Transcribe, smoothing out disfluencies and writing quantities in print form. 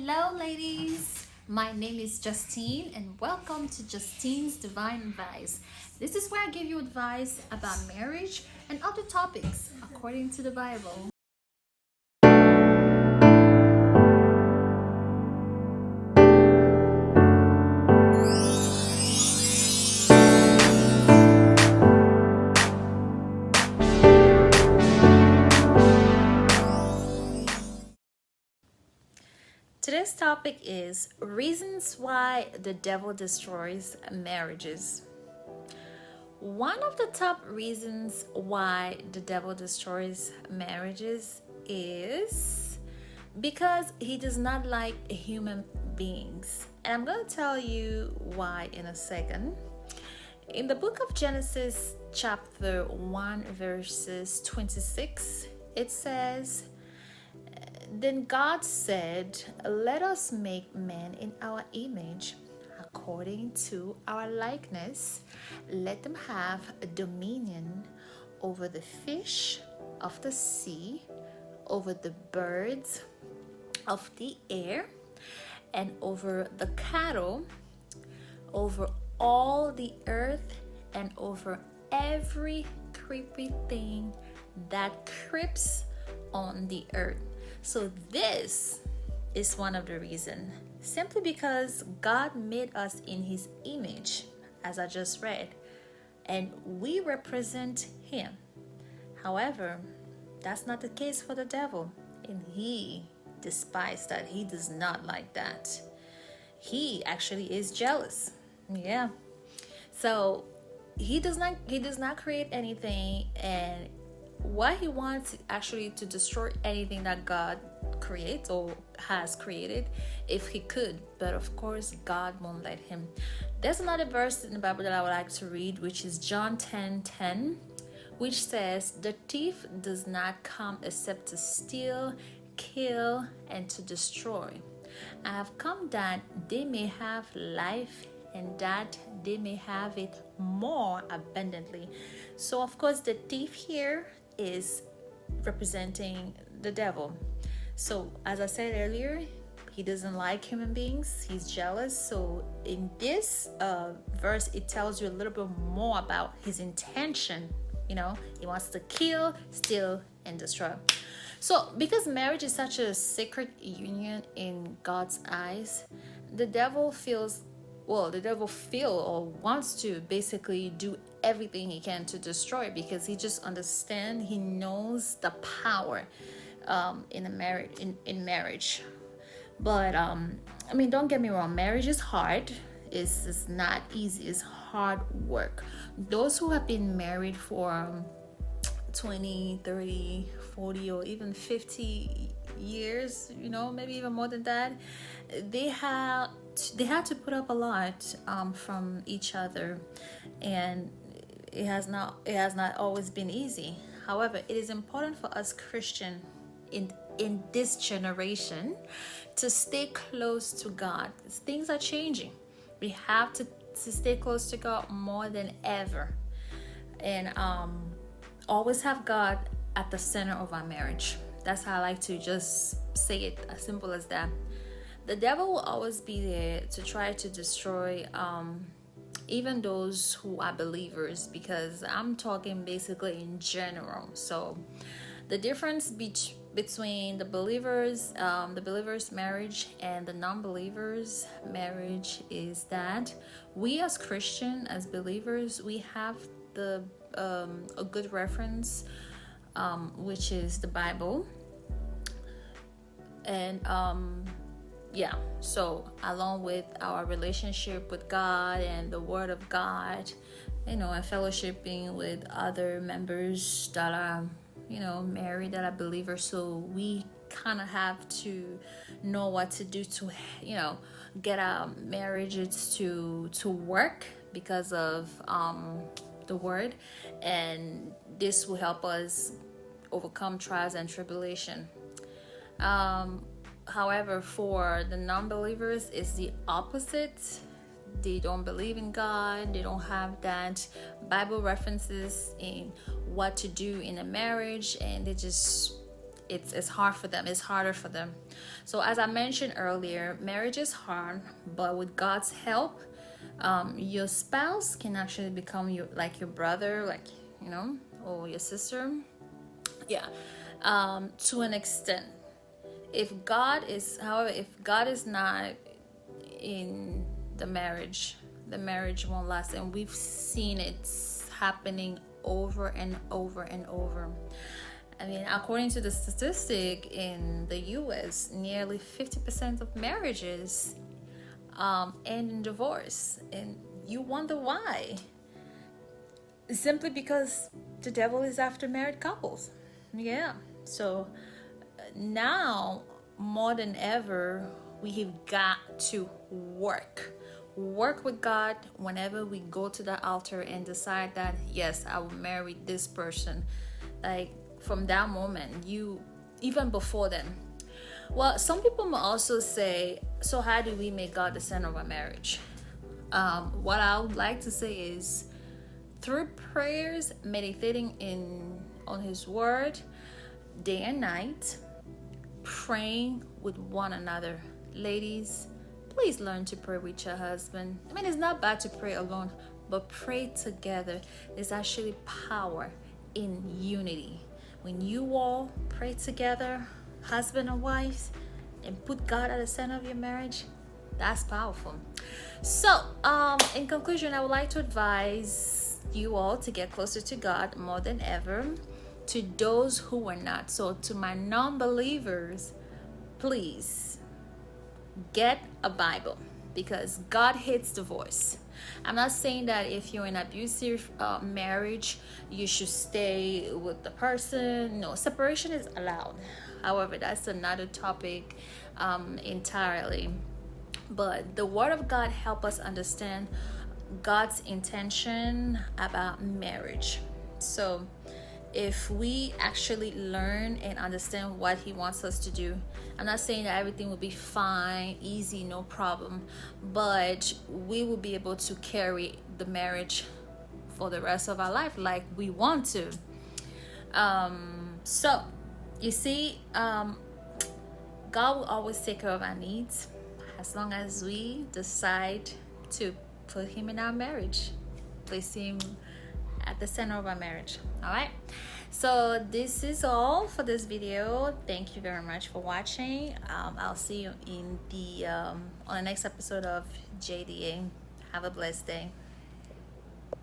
Hello, ladies. My name is Justine, and welcome to Justine's Divine Advice. This is where I give you advice about marriage and other topics according to the Bible. Today's topic is reasons why the devil destroys marriages. One of the top reasons why the devil destroys marriages is because he does not like human beings. And I'm going to tell you why in a second. In the book of Genesis, chapter 1, verses 26, it says, Then God said, Let us make man in our image, according to our likeness. Let them have dominion over the fish of the sea, over the birds of the air, and over the cattle, over all the earth, and over every creepy thing that creeps on the earth. So this is one of the reasons, simply because God made us in his image, as I just read, and we represent him. However, that's not the case for the devil, and he despises that. He does not like that. He actually is jealous. Yeah. So he does not create anything, and what he wants actually to destroy anything that God creates or has created if he could, but of course God won't let him. There's another verse in the Bible that I would like to read, which is John 10:10, which says, The thief does not come except to steal, kill, and to destroy. I have come that they may have life, and that they may have it more abundantly. So of course the thief here is representing the devil. So as I said earlier, he doesn't like human beings. He's jealous. So in this verse, it tells you a little bit more about his intention. He wants to kill, steal, and destroy. So because marriage is such a sacred union in God's eyes, the devil feel or wants to basically do everything he can to destroy it, because he just understands, he knows the power in marriage. But don't get me wrong, marriage is hard. It's not easy. It's hard work. Those who have been married for 20, 30, 40, or even 50 years, maybe even more than that, they had to put up a lot from each other, and it has not always been easy. However, it is important for us Christian in this generation to stay close to God. Things are changing. We have to stay close to God more than ever, and always have God at the center of our marriage. That's how I like to just say it, as simple as that. The devil will always be there to try to destroy even those who are believers, because I'm talking basically in general. So the difference between the believers marriage and the non-believers marriage is that we as Christian, as believers, we have a good reference, which is the Bible. And so along with our relationship with God and the Word of God, and fellowshipping with other members that are married, that are believers, so we kind of have to know what to do to get our marriages to work because of the Word, and this will help us overcome trials and tribulation. However, for the non-believers, it's the opposite. They don't believe in God. They don't have that Bible references in what to do in a marriage, and it's hard for them, it's harder for them. So as I mentioned earlier, marriage is hard, but with God's help, your spouse can actually become your brother, like, or your sister. Yeah. To an extent, if God is not in the marriage won't last. And we've seen it happening over and over and over. I mean, according to the statistic in the US, nearly 50% of marriages end in divorce. And you wonder why. Simply because the devil is after married couples. Yeah. So now, more than ever, we have got to work with God whenever we go to the altar and decide that, yes, I will marry this person. Like, from that moment, even before then. Well, some people may also say, so how do we make God the center of our marriage? What I would like to say is, through prayers, meditating on His Word day and night, praying with one another. Ladies, please learn to pray with your husband. I mean, it's not bad to pray alone, but pray together. There's actually power in unity. When you all pray together, husband and wife, and put God at the center of your marriage, that's powerful. So, in conclusion, I would like to advise you all to get closer to God more than ever. To those who are not, so to my non-believers, please get a Bible, because God hates divorce. I'm not saying that if you're in an abusive marriage, you should stay with the person. No, separation is allowed. However, that's another topic entirely. But the Word of God help us understand God's intention about marriage. So if we actually learn and understand what He wants us to do, I'm not saying that everything will be fine, easy, no problem, but we will be able to carry the marriage for the rest of our life like we want to. So you see, God will always take care of our needs as long as we decide to put Him in our marriage, place Him at the center of our marriage. All right, so this is all for this video. Thank you very much for watching. I'll see you in the on the next episode of JDA. Have a blessed day.